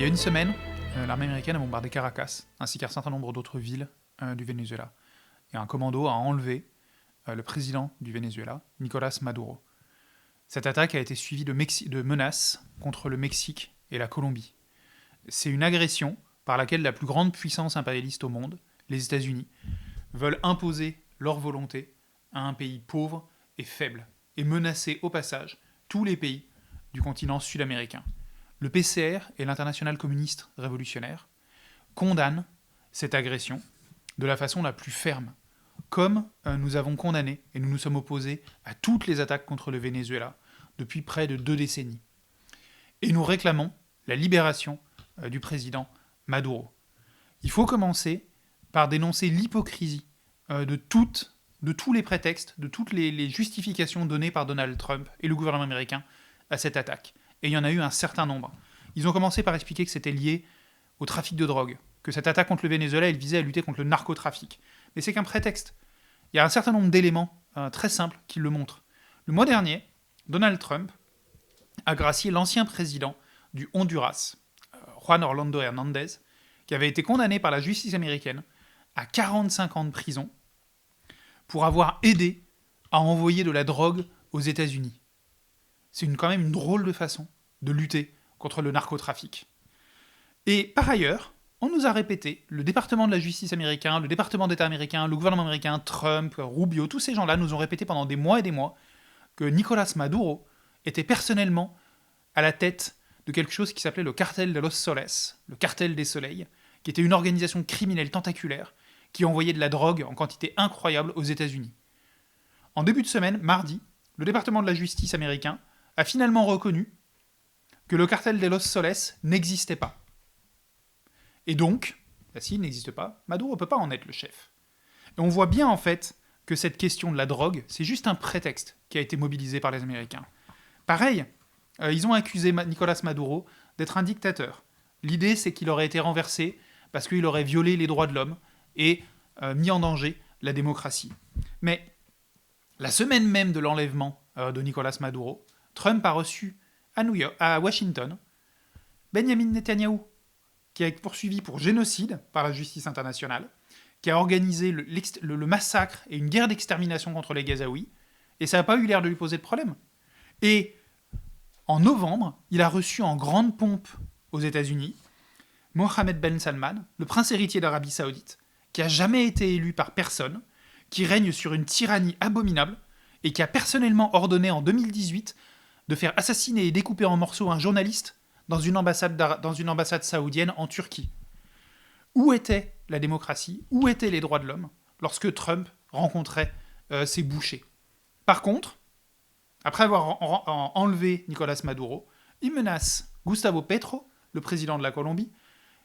y a une semaine, l'armée américaine a bombardé Caracas, ainsi qu'un certain nombre d'autres villes du Venezuela. Et un commando a enlevé le président du Venezuela, Nicolás Maduro. Cette attaque a été suivie de menaces contre le Mexique et la Colombie. C'est une agression par laquelle la plus grande puissance impérialiste au monde, les États-Unis, veulent imposer leur volonté à un pays pauvre et faible, et menacer au passage tous les pays du continent sud-américain. Le PCR et l'Internationale communiste révolutionnaire condamnent cette agression de la façon la plus ferme, comme nous avons condamné et nous nous sommes opposés à toutes les attaques contre le Venezuela depuis près de 2 décennies. Et nous réclamons la libération du président Maduro. Il faut commencer par dénoncer l'hypocrisie de tous les prétextes, de toutes les justifications données par Donald Trump et le gouvernement américain à cette attaque. Et il y en a eu un certain nombre. Ils ont commencé par expliquer que c'était lié au trafic de drogue, que cette attaque contre le Venezuela, elle visait à lutter contre le narcotrafic. Mais c'est qu'un prétexte. Il y a un certain nombre d'éléments très simples qui le montrent. Le mois dernier, Donald Trump a gracié l'ancien président du Honduras, Juan Orlando Hernández, qui avait été condamné par la justice américaine à 45 ans de prison pour avoir aidé à envoyer de la drogue aux États-Unis. C'est quand même une drôle de façon de lutter contre le narcotrafic. Et par ailleurs, on nous a répété, le département de la justice américain, le département d'État américain, le gouvernement américain, Trump, Rubio, tous ces gens-là nous ont répété pendant des mois et des mois que Nicolás Maduro était personnellement à la tête de quelque chose qui s'appelait le Cartel de los Soles, le Cartel des Soleils, qui était une organisation criminelle tentaculaire qui envoyait de la drogue en quantité incroyable aux États-Unis. En début de semaine, mardi, le département de la justice américain a finalement reconnu que le Cartel de los Soles n'existait pas. Et donc, s'il n'existe pas, Maduro ne peut pas en être le chef. Et on voit bien en fait que cette question de la drogue, c'est juste un prétexte qui a été mobilisé par les Américains. Pareil, ils ont accusé Nicolás Maduro d'être un dictateur. L'idée, c'est qu'il aurait été renversé parce qu'il aurait violé les droits de l'homme et mis en danger la démocratie. Mais la semaine même de l'enlèvement de Nicolás Maduro, Trump a reçu à Washington Benjamin Netanyahou, qui a été poursuivi pour génocide par la justice internationale, qui a organisé le massacre et une guerre d'extermination contre les Gazaouis, et ça n'a pas eu l'air de lui poser de problème. Et en novembre, il a reçu en grande pompe aux États-Unis Mohammed Ben Salman, le prince héritier d'Arabie Saoudite, qui a jamais été élu par personne, qui règne sur une tyrannie abominable, et qui a personnellement ordonné en 2018 de faire assassiner et découper en morceaux un journaliste dans une ambassade saoudienne en Turquie. Où était la démocratie ? Où étaient les droits de l'homme lorsque Trump rencontrait ses bouchers ? Par contre, après avoir enlevé Nicolás Maduro, il menace Gustavo Petro, le président de la Colombie,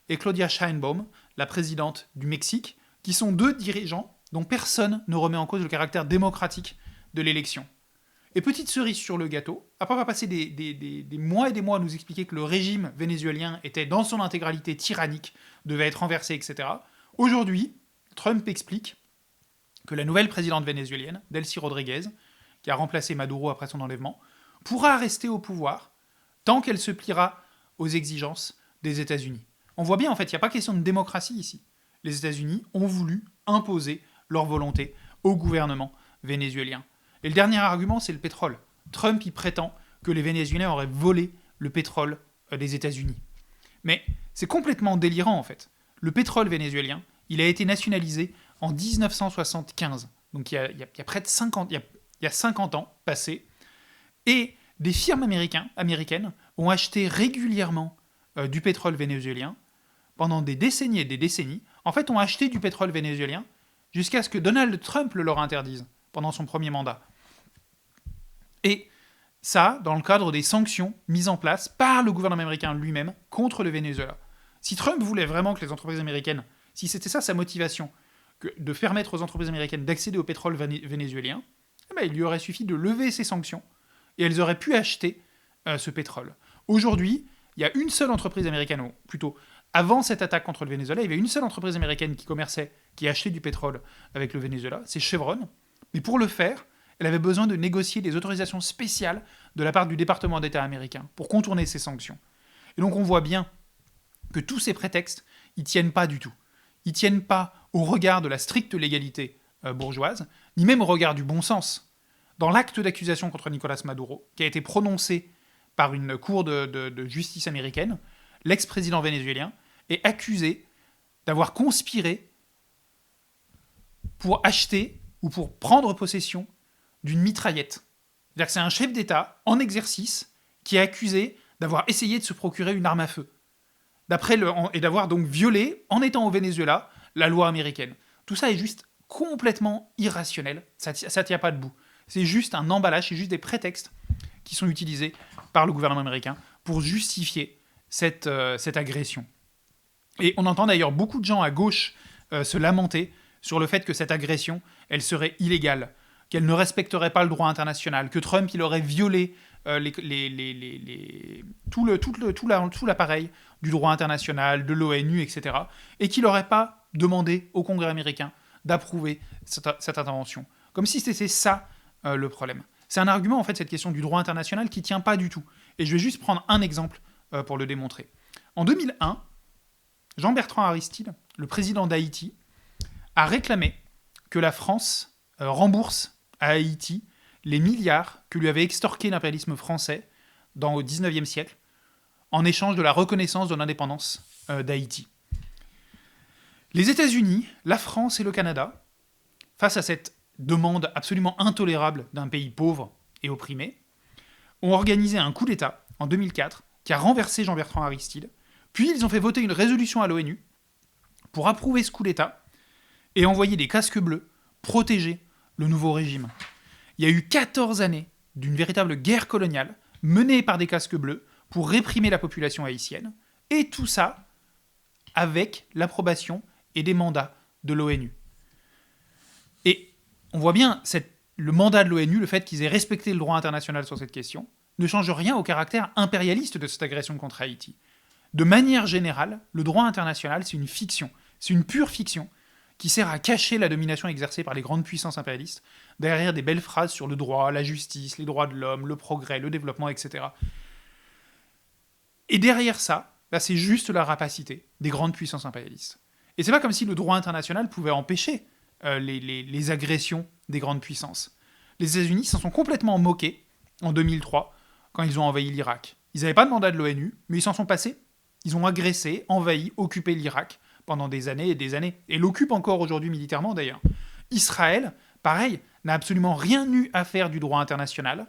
et Claudia Sheinbaum, la présidente du Mexique, qui sont 2 dirigeants dont personne ne remet en cause le caractère démocratique de l'élection. Et petite cerise sur le gâteau, après avoir passé des mois et des mois à nous expliquer que le régime vénézuélien était dans son intégralité tyrannique, devait être renversé, etc., aujourd'hui, Trump explique que la nouvelle présidente vénézuélienne, Delcy Rodriguez, qui a remplacé Maduro après son enlèvement, pourra rester au pouvoir tant qu'elle se pliera aux exigences des États-Unis. On voit bien, en fait, il n'y a pas question de démocratie ici. Les États-Unis ont voulu imposer leur volonté au gouvernement vénézuélien. Et le dernier argument, c'est le pétrole. Trump y prétend que les Vénézuéliens auraient volé le pétrole des États-Unis. Mais c'est complètement délirant, en fait. Le pétrole vénézuélien, il a été nationalisé en 1975. Donc il y a près de 50, il y a 50 ans passés. Et des firmes américaines ont acheté régulièrement du pétrole vénézuélien pendant des décennies et des décennies. En fait, ont acheté du pétrole vénézuélien jusqu'à ce que Donald Trump le leur interdise pendant son premier mandat. Et ça, dans le cadre des sanctions mises en place par le gouvernement américain lui-même contre le Venezuela. Si Trump voulait vraiment que les entreprises américaines, si c'était ça sa motivation, de permettre aux entreprises américaines d'accéder au pétrole vénézuélien, il lui aurait suffi de lever ces sanctions et elles auraient pu acheter ce pétrole. Aujourd'hui, il y a une seule entreprise américaine, ou plutôt avant cette attaque contre le Venezuela, il y avait une seule entreprise américaine qui commerçait, qui achetait du pétrole avec le Venezuela, c'est Chevron. Mais pour le faire, elle avait besoin de négocier des autorisations spéciales de la part du département d'État américain pour contourner ces sanctions. Et donc on voit bien que tous ces prétextes, ils tiennent pas du tout. Ils tiennent pas au regard de la stricte légalité bourgeoise, ni même au regard du bon sens. Dans l'acte d'accusation contre Nicolás Maduro, qui a été prononcé par une cour de justice américaine, l'ex-président vénézuélien est accusé d'avoir conspiré pour acheter ou pour prendre possession d'une mitraillette. C'est-à-dire que c'est un chef d'État en exercice qui est accusé d'avoir essayé de se procurer une arme à feu. Et d'avoir donc violé, en étant au Venezuela, la loi américaine. Tout ça est juste complètement irrationnel. Ça tient pas debout. C'est juste un emballage, c'est juste des prétextes qui sont utilisés par le gouvernement américain pour justifier cette agression. Et on entend d'ailleurs beaucoup de gens à gauche se lamenter sur le fait que cette agression, elle serait illégale, qu'elle ne respecterait pas le droit international, que Trump, il aurait violé tout l'appareil du droit international, de l'ONU, etc., et qu'il n'aurait pas demandé au Congrès américain d'approuver cette intervention. Comme si c'était ça le problème. C'est un argument, en fait, cette question du droit international qui ne tient pas du tout. Et je vais juste prendre un exemple pour le démontrer. En 2001, Jean-Bertrand Aristide, le président d'Haïti, a réclamé que la France rembourse à Haïti les milliards que lui avait extorqués l'impérialisme français au XIXe siècle, en échange de la reconnaissance de l'indépendance d'Haïti. Les États-Unis, la France et le Canada, face à cette demande absolument intolérable d'un pays pauvre et opprimé, ont organisé un coup d'État en 2004 qui a renversé Jean-Bertrand Aristide, puis ils ont fait voter une résolution à l'ONU pour approuver ce coup d'État et envoyer des casques bleus protéger le nouveau régime. Il y a eu 14 années d'une véritable guerre coloniale menée par des casques bleus pour réprimer la population haïtienne, et tout ça avec l'approbation et des mandats de l'ONU. Et on voit bien, le mandat de l'ONU, le fait qu'ils aient respecté le droit international sur cette question, ne change rien au caractère impérialiste de cette agression contre Haïti. De manière générale, le droit international, c'est une fiction, c'est une pure fiction, qui sert à cacher la domination exercée par les grandes puissances impérialistes derrière des belles phrases sur le droit, la justice, les droits de l'homme, le progrès, le développement, etc. Et derrière ça, c'est juste la rapacité des grandes puissances impérialistes. Et c'est pas comme si le droit international pouvait empêcher les agressions des grandes puissances. Les États-Unis s'en sont complètement moqués en 2003 quand ils ont envahi l'Irak. Ils n'avaient pas de mandat de l'ONU, mais ils s'en sont passés. Ils ont agressé, envahi, occupé l'Irak pendant des années et des années. Et l'occupe encore aujourd'hui militairement d'ailleurs. Israël, pareil, n'a absolument rien eu à faire du droit international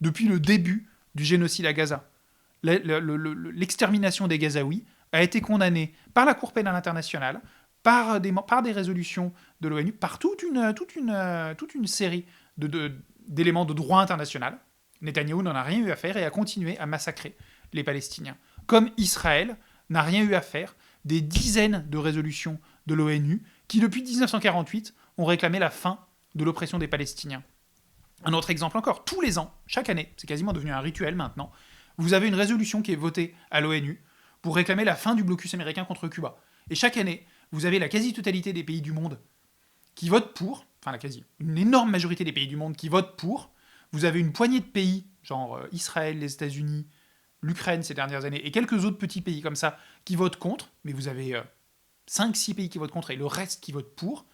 depuis le début du génocide à Gaza. L'extermination des Gazaouis a été condamnée par la Cour pénale internationale, par des résolutions de l'ONU, par toute une série d'éléments de droit international. Netanyahou n'en a rien eu à faire et a continué à massacrer les Palestiniens. Comme Israël n'a rien eu à faire des dizaines de résolutions de l'ONU qui, depuis 1948, ont réclamé la fin de l'oppression des Palestiniens. Un autre exemple encore, tous les ans, chaque année, c'est quasiment devenu un rituel maintenant, vous avez une résolution qui est votée à l'ONU pour réclamer la fin du blocus américain contre Cuba. Et chaque année, vous avez la quasi-totalité des pays du monde qui votent pour, une énorme majorité des pays du monde qui votent pour. Vous avez une poignée de pays, genre Israël, les États-Unis, l'Ukraine ces dernières années, et quelques autres petits pays comme ça, qui votent contre, mais vous avez 5-6 pays qui votent contre et le reste qui votent pour,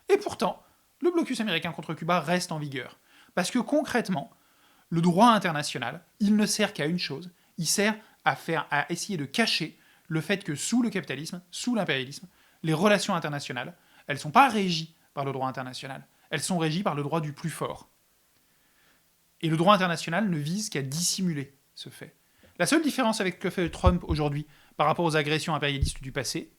et pourtant, le blocus américain contre Cuba reste en vigueur. Parce que concrètement, le droit international, il ne sert qu'à une chose, il sert à essayer de cacher le fait que sous le capitalisme, sous l'impérialisme, les relations internationales, elles ne sont pas régies par le droit international, elles sont régies par le droit du plus fort. Et le droit international ne vise qu'à dissimuler ce fait. La seule différence avec ce que fait Trump aujourd'hui par rapport aux agressions impérialistes du passé,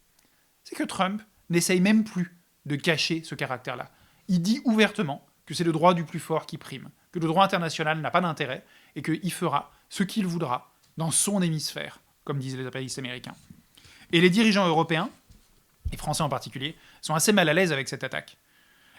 c'est que Trump n'essaye même plus de cacher ce caractère-là. Il dit ouvertement que c'est le droit du plus fort qui prime, que le droit international n'a pas d'intérêt et qu'il fera ce qu'il voudra dans son hémisphère, comme disent les impérialistes américains. Et les dirigeants européens, et français en particulier, sont assez mal à l'aise avec cette attaque.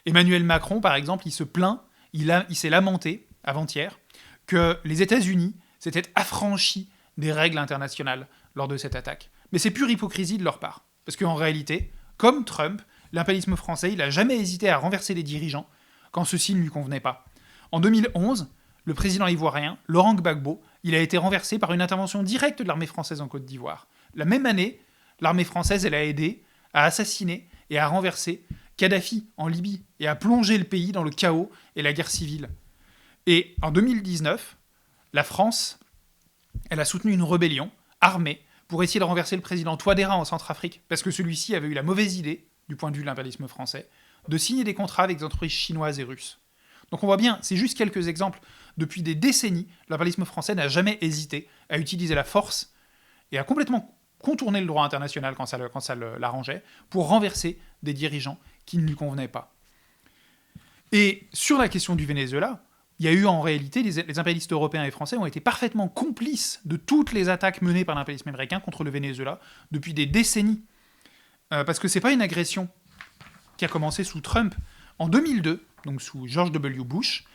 Emmanuel Macron, par exemple, il se plaint, il s'est lamenté avant-hier que les États-Unis s'étaient affranchis des règles internationales lors de cette attaque. Mais c'est pure hypocrisie de leur part. Parce qu'en réalité, comme Trump, l'impérialisme français, il n'a jamais hésité à renverser les dirigeants quand ceci ne lui convenait pas. En 2011, le président ivoirien, Laurent Gbagbo, il a été renversé par une intervention directe de l'armée française en Côte d'Ivoire. La même année, l'armée française, elle a aidé à assassiner et à renverser Kadhafi en Libye et à plonger le pays dans le chaos et la guerre civile. Et en 2019, la France, elle a soutenu une rébellion armée pour essayer de renverser le président Touadéra en Centrafrique, parce que celui-ci avait eu la mauvaise idée, du point de vue de l'impérialisme français, de signer des contrats avec des entreprises chinoises et russes. Donc on voit bien, c'est juste quelques exemples. Depuis des décennies, l'impérialisme français n'a jamais hésité à utiliser la force et à complètement contourner le droit international quand ça l'arrangeait, pour renverser des dirigeants qui ne lui convenaient pas. Et sur la question du Venezuela, il y a eu en réalité, les impérialistes européens et français ont été parfaitement complices de toutes les attaques menées par l'impérialisme américain contre le Venezuela depuis des décennies. Parce que c'est pas une agression qui a commencé sous Trump. En 2002, donc sous George W. Bush,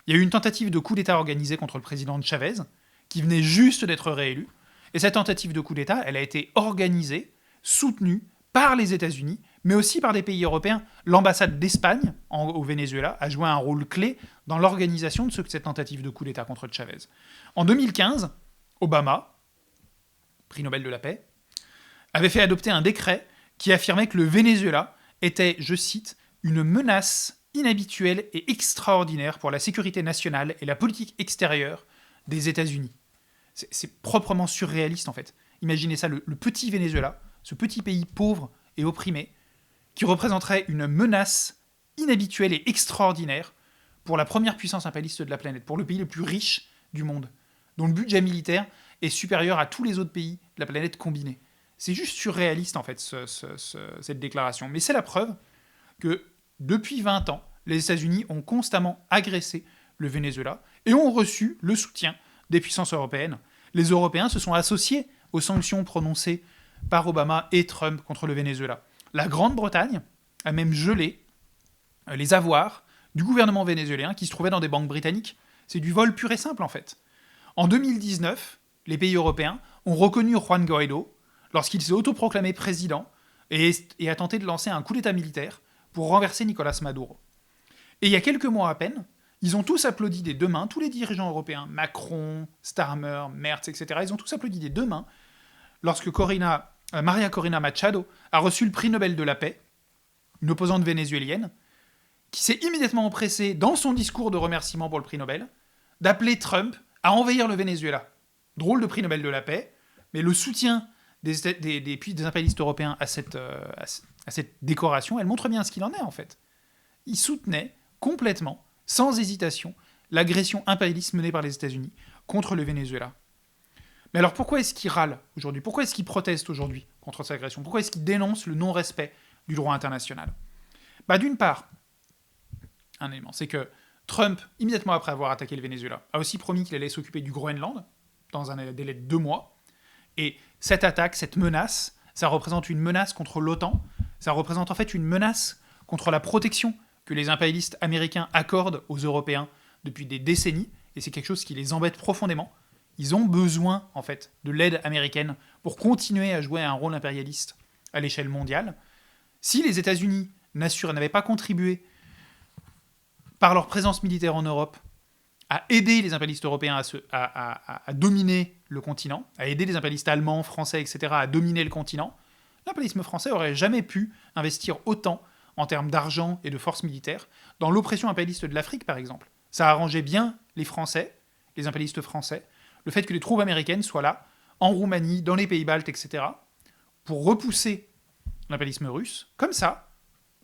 il y a eu une tentative de coup d'État organisée contre le président Chavez, qui venait juste d'être réélu. Et cette tentative de coup d'État, elle a été organisée, soutenue par les États-Unis, mais aussi par des pays européens. L'ambassade d'Espagne au Venezuela a joué un rôle clé dans l'organisation de cette tentative de coup d'État contre Chavez. En 2015, Obama, prix Nobel de la paix, avait fait adopter un décret qui affirmait que le Venezuela était, je cite, une menace inhabituelle et extraordinaire pour la sécurité nationale et la politique extérieure des États-Unis. C'est proprement surréaliste en fait. Imaginez ça, le petit Venezuela, ce petit pays pauvre et opprimé, qui représenterait une menace inhabituelle et extraordinaire pour la première puissance impérialiste de la planète, pour le pays le plus riche du monde, dont le budget militaire est supérieur à tous les autres pays de la planète combinés. C'est juste surréaliste en fait cette déclaration. Mais c'est la preuve que depuis 20 ans, les États-Unis ont constamment agressé le Venezuela et ont reçu le soutien des puissances européennes. Les Européens se sont associés aux sanctions prononcées par Obama et Trump contre le Venezuela. La Grande-Bretagne a même gelé les avoirs du gouvernement vénézuélien qui se trouvaient dans des banques britanniques. C'est du vol pur et simple en fait. En 2019, les pays européens ont reconnu Juan Guaidó lorsqu'il s'est autoproclamé président et a tenté de lancer un coup d'État militaire pour renverser Nicolás Maduro. Et il y a quelques mois à peine, ils ont tous applaudi des deux mains, tous les dirigeants européens, Macron, Starmer, Merz, etc., ils ont tous applaudi des deux mains lorsque Maria Corina Machado a reçu le prix Nobel de la paix, une opposante vénézuélienne, qui s'est immédiatement empressée, dans son discours de remerciement pour le prix Nobel, d'appeler Trump à envahir le Venezuela. Drôle de prix Nobel de la paix, mais le soutien des impérialistes européens à cette décoration, elle montre bien ce qu'il en est en fait. Ils soutenaient complètement, sans hésitation, l'agression impérialiste menée par les États-Unis contre le Venezuela. Mais alors pourquoi est-ce qu'ils râlent aujourd'hui ? Pourquoi est-ce qu'ils protestent aujourd'hui contre cette agression ? Pourquoi est-ce qu'ils dénoncent le non-respect du droit international ? D'une part, un élément, c'est que Trump, immédiatement après avoir attaqué le Venezuela, a aussi promis qu'il allait s'occuper du Groenland dans un délai de 2 mois. Et cette attaque, cette menace, ça représente une menace contre l'OTAN, ça représente en fait une menace contre la protection que les impérialistes américains accordent aux Européens depuis des décennies, et c'est quelque chose qui les embête profondément. Ils ont besoin, en fait, de l'aide américaine pour continuer à jouer un rôle impérialiste à l'échelle mondiale. Si les États-Unis n'avaient pas contribué par leur présence militaire en Europe à aider les impérialistes européens à dominer le continent, à aider les impérialistes allemands, français, etc. à dominer le continent, l'impérialisme français n'aurait jamais pu investir autant en termes d'argent et de forces militaires dans l'oppression impérialiste de l'Afrique, par exemple. Ça arrangeait bien les Français, les impérialistes français, le fait que les troupes américaines soient là, en Roumanie, dans les pays baltes, etc., pour repousser l'impérialisme russe. Comme ça,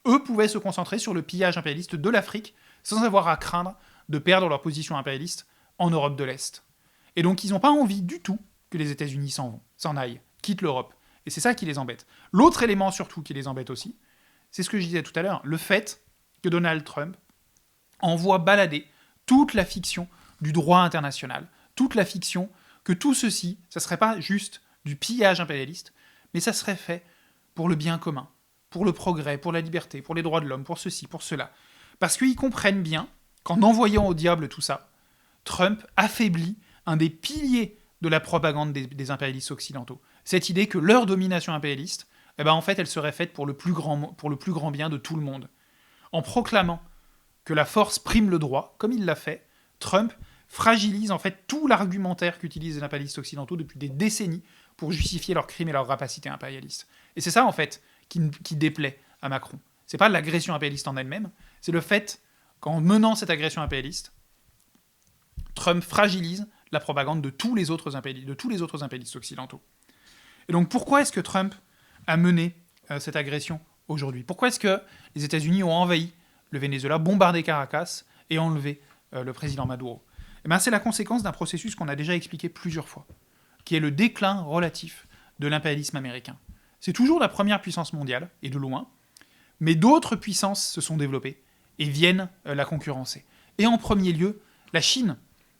eux pouvaient se concentrer sur le pillage impérialiste de l'Afrique sans avoir à craindre de perdre leur position impérialiste en Europe de l'Est. Et donc, ils n'ont pas envie du tout que les États-Unis s'en aillent, quittent l'Europe. Et c'est ça qui les embête. L'autre élément, surtout, qui les embête aussi, c'est ce que je disais tout à l'heure, le fait que Donald Trump envoie balader toute la fiction du droit international, toute la fiction que tout ceci, ça ne serait pas juste du pillage impérialiste, mais ça serait fait pour le bien commun, pour le progrès, pour la liberté, pour les droits de l'homme, pour ceci, pour cela. Parce qu'ils comprennent bien qu'en envoyant au diable tout ça, Trump affaiblit un des piliers de la propagande des impérialistes occidentaux. Cette idée que leur domination impérialiste, en fait, elle serait faite pour le plus grand bien de tout le monde. En proclamant que la force prime le droit, comme il l'a fait, Trump fragilise en fait tout l'argumentaire qu'utilisent les impérialistes occidentaux depuis des décennies pour justifier leurs crimes et leur rapacité impérialiste. Et c'est ça, en fait, qui déplaît à Macron. C'est pas l'agression impérialiste en elle-même, c'est le fait qu'en menant cette agression impérialiste, Trump fragilise la propagande de tous les autres impérialistes occidentaux. Et donc pourquoi est-ce que Trump a mené cette agression aujourd'hui ? Pourquoi est-ce que les États-Unis ont envahi le Venezuela, bombardé Caracas et enlevé le président Maduro ? Eh bien, c'est la conséquence d'un processus qu'on a déjà expliqué plusieurs fois, qui est le déclin relatif de l'impérialisme américain. C'est toujours la première puissance mondiale, et de loin, mais d'autres puissances se sont développées et viennent la concurrencer. Et en premier lieu, la Chine.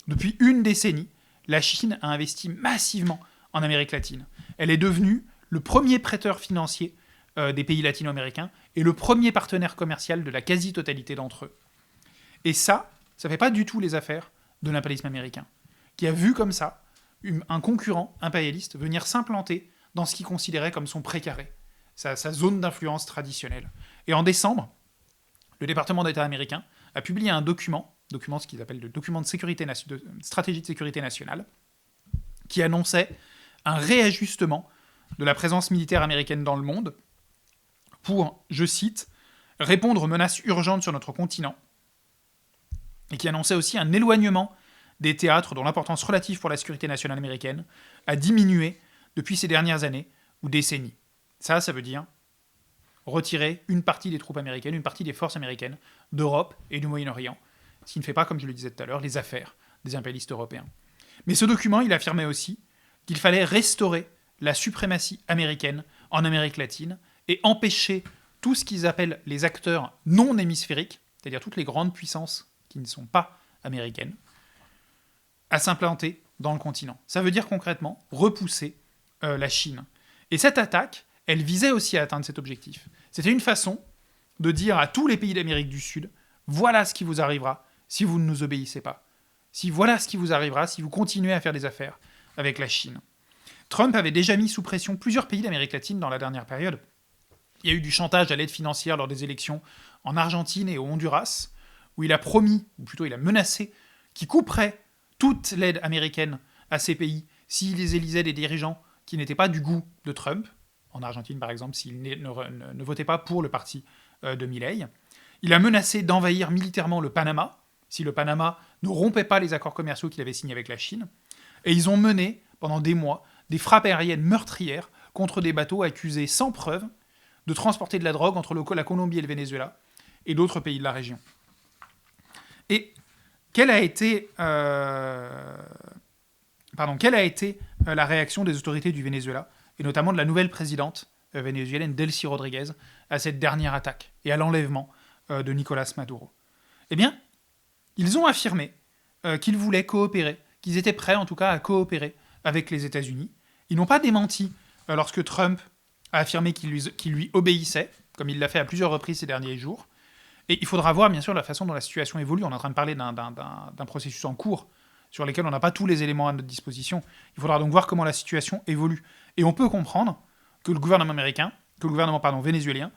Depuis une décennie, la Chine a investi massivement en Amérique latine. Elle est devenue le premier prêteur financier des pays latino-américains et le premier partenaire commercial de la quasi-totalité d'entre eux. Et ça ne fait pas du tout les affaires de l'impérialisme américain, qui a vu comme ça un concurrent impérialiste venir s'implanter dans ce qu'il considérait comme son précaré, sa zone d'influence traditionnelle. Et en décembre, le département d'État américain a publié un document ce qu'ils appellent le document de stratégie de sécurité nationale, qui annonçait un réajustement de la présence militaire américaine dans le monde pour, je cite, répondre aux menaces urgentes sur notre continent, et qui annonçait aussi un éloignement des théâtres dont l'importance relative pour la sécurité nationale américaine a diminué depuis ces dernières années ou décennies. Ça veut dire retirer une partie des troupes américaines, une partie des forces américaines d'Europe et du Moyen-Orient, ce qui ne fait pas, comme je le disais tout à l'heure, les affaires des impérialistes européens. Mais ce document, il affirmait aussi qu'il fallait restaurer la suprématie américaine en Amérique latine et empêcher tout ce qu'ils appellent les acteurs non hémisphériques, c'est-à-dire toutes les grandes puissances qui ne sont pas américaines, à s'implanter dans le continent. Ça veut dire concrètement repousser la Chine. Et cette attaque, elle visait aussi à atteindre cet objectif. C'était une façon de dire à tous les pays d'Amérique du Sud, voilà ce qui vous arrivera si vous ne nous obéissez pas. Voilà ce qui vous arrivera si vous continuez à faire des affaires avec la Chine. Trump avait déjà mis sous pression plusieurs pays d'Amérique latine dans la dernière période. Il y a eu du chantage à l'aide financière lors des élections en Argentine et au Honduras, où il a promis, ou plutôt il a menacé, qu'il couperait toute l'aide américaine à ces pays s'ils élisaient des dirigeants qui n'étaient pas du goût de Trump. En Argentine, par exemple, s'il ne votait pas pour le parti de Milei. Il a menacé d'envahir militairement le Panama, si le Panama ne rompait pas les accords commerciaux qu'il avait signés avec la Chine. Et ils ont mené, pendant des mois, des frappes aériennes meurtrières contre des bateaux accusés sans preuve de transporter de la drogue entre la Colombie et le Venezuela et d'autres pays de la région. Et quelle a été la réaction des autorités du Venezuela, et notamment de la nouvelle présidente vénézuélienne Delcy Rodriguez, à cette dernière attaque et à l'enlèvement de Nicolás Maduro? Eh bien, ils ont affirmé qu'ils voulaient coopérer, qu'ils étaient prêts en tout cas à coopérer avec les États-Unis. Ils n'ont pas démenti lorsque Trump a affirmé qu'il lui obéissait, comme il l'a fait à plusieurs reprises ces derniers jours. Et il faudra voir bien sûr la façon dont la situation évolue. On est en train de parler d'un processus en cours sur lequel on n'a pas tous les éléments à notre disposition. Il faudra donc voir comment la situation évolue. Et on peut comprendre que le gouvernement vénézuélien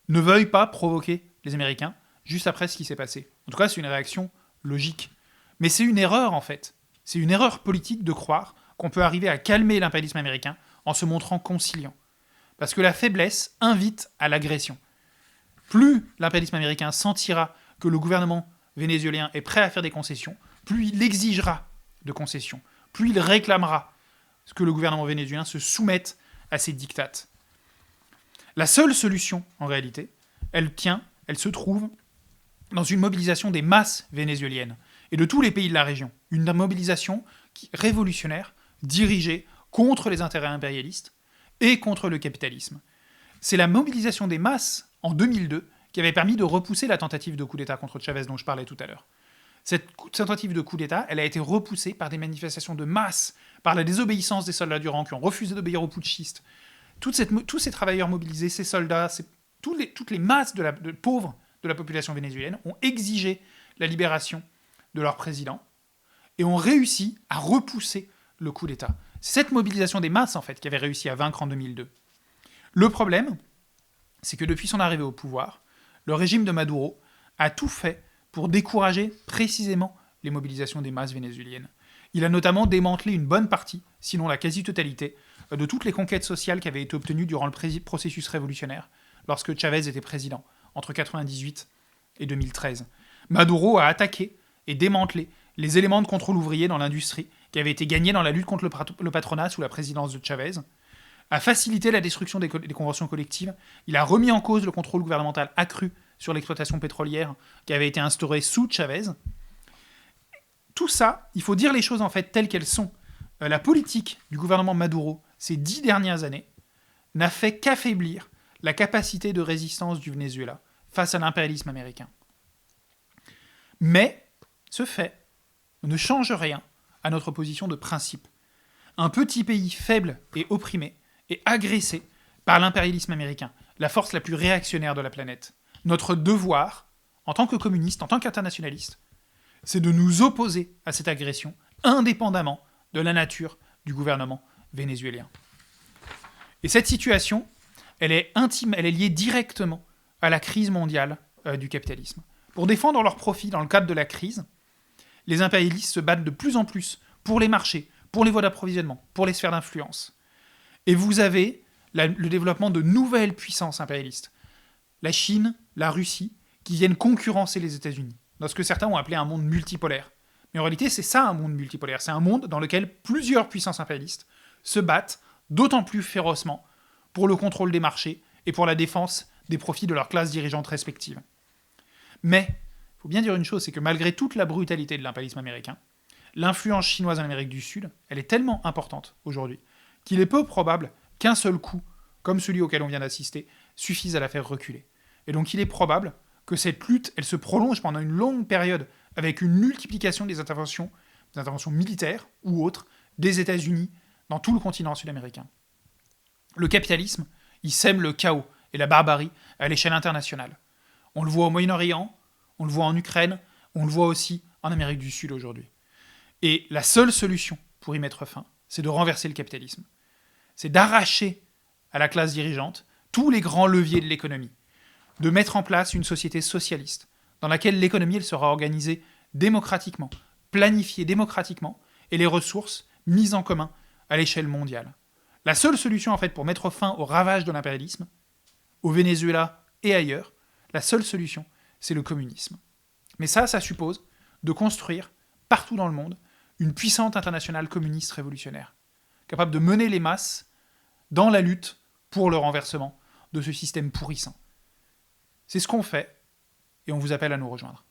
ne veuille pas provoquer les Américains juste après ce qui s'est passé. En tout cas, c'est une réaction logique. Mais c'est une erreur, en fait. C'est une erreur politique de croire qu'on peut arriver à calmer l'impérialisme américain en se montrant conciliant. Parce que la faiblesse invite à l'agression. Plus l'impérialisme américain sentira que le gouvernement vénézuélien est prêt à faire des concessions, plus il exigera de concessions, plus il réclamera que le gouvernement vénézuélien se soumette à ses diktats. La seule solution, en réalité, elle se trouve dans une mobilisation des masses vénézuéliennes et de tous les pays de la région. Une mobilisation révolutionnaire, dirigée contre les intérêts impérialistes et contre le capitalisme. C'est la mobilisation des masses en 2002 qui avait permis de repousser la tentative de coup d'État contre Chavez dont je parlais tout à l'heure. Cette tentative de coup d'État, elle a été repoussée par des manifestations de masse, par la désobéissance des soldats du rang qui ont refusé d'obéir aux putschistes. Tous ces travailleurs mobilisés, ces soldats, toutes les masses de pauvres de la population vénézuélienne ont exigé la libération de leur président et ont réussi à repousser le coup d'État. C'est cette mobilisation des masses, en fait, qui avait réussi à vaincre en 2002. Le problème, c'est que depuis son arrivée au pouvoir, le régime de Maduro a tout fait pour décourager précisément les mobilisations des masses vénézuéliennes. Il a notamment démantelé une bonne partie, sinon la quasi-totalité, de toutes les conquêtes sociales qui avaient été obtenues durant le processus révolutionnaire, lorsque Chavez était président, entre 1998 et 2013. Maduro a attaqué et démantelé les éléments de contrôle ouvrier dans l'industrie qui avaient été gagnés dans la lutte contre le patronat sous la présidence de Chavez, a facilité la destruction des conventions collectives, il a remis en cause le contrôle gouvernemental accru sur l'exploitation pétrolière qui avait été instauré sous Chavez. Tout ça, il faut dire les choses en fait telles qu'elles sont. La politique du gouvernement Maduro, ces 10 dernières années, n'a fait qu'affaiblir la capacité de résistance du Venezuela face à l'impérialisme américain. Mais ce fait ne change rien à notre position de principe. Un petit pays faible et opprimé est agressé par l'impérialisme américain, la force la plus réactionnaire de la planète. Notre devoir, en tant que communiste, en tant qu'internationaliste, c'est de nous opposer à cette agression, indépendamment de la nature du gouvernement vénézuélien. Et cette situation, elle est liée directement à la crise mondiale du capitalisme. Pour défendre leurs profits dans le cadre de la crise, les impérialistes se battent de plus en plus pour les marchés, pour les voies d'approvisionnement, pour les sphères d'influence. Et vous avez le développement de nouvelles puissances impérialistes. La Chine, la Russie, qui viennent concurrencer les États-Unis, dans ce que certains ont appelé un monde multipolaire. Mais en réalité, c'est ça un monde multipolaire. C'est un monde dans lequel plusieurs puissances impérialistes se battent d'autant plus férocement pour le contrôle des marchés et pour la défense des profits de leurs classes dirigeantes respectives. Mais, il faut bien dire une chose, c'est que malgré toute la brutalité de l'impérialisme américain, l'influence chinoise en Amérique du Sud, elle est tellement importante aujourd'hui qu'il est peu probable qu'un seul coup, comme celui auquel on vient d'assister, suffise à la faire reculer. Et donc il est probable que cette lutte, elle se prolonge pendant une longue période avec une multiplication des interventions militaires ou autres des États-Unis dans tout le continent sud-américain. Le capitalisme, il sème le chaos et la barbarie à l'échelle internationale. On le voit au Moyen-Orient, on le voit en Ukraine, on le voit aussi en Amérique du Sud aujourd'hui. Et la seule solution pour y mettre fin, c'est de renverser le capitalisme. C'est d'arracher à la classe dirigeante tous les grands leviers de l'économie, de mettre en place une société socialiste, dans laquelle l'économie elle sera organisée démocratiquement, planifiée démocratiquement, et les ressources mises en commun à l'échelle mondiale. La seule solution en fait pour mettre fin aux ravages de l'impérialisme, au Venezuela et ailleurs, la seule solution, c'est le communisme. Mais ça suppose de construire, partout dans le monde, une puissante internationale communiste révolutionnaire, capable de mener les masses dans la lutte pour le renversement de ce système pourrissant. C'est ce qu'on fait, et on vous appelle à nous rejoindre.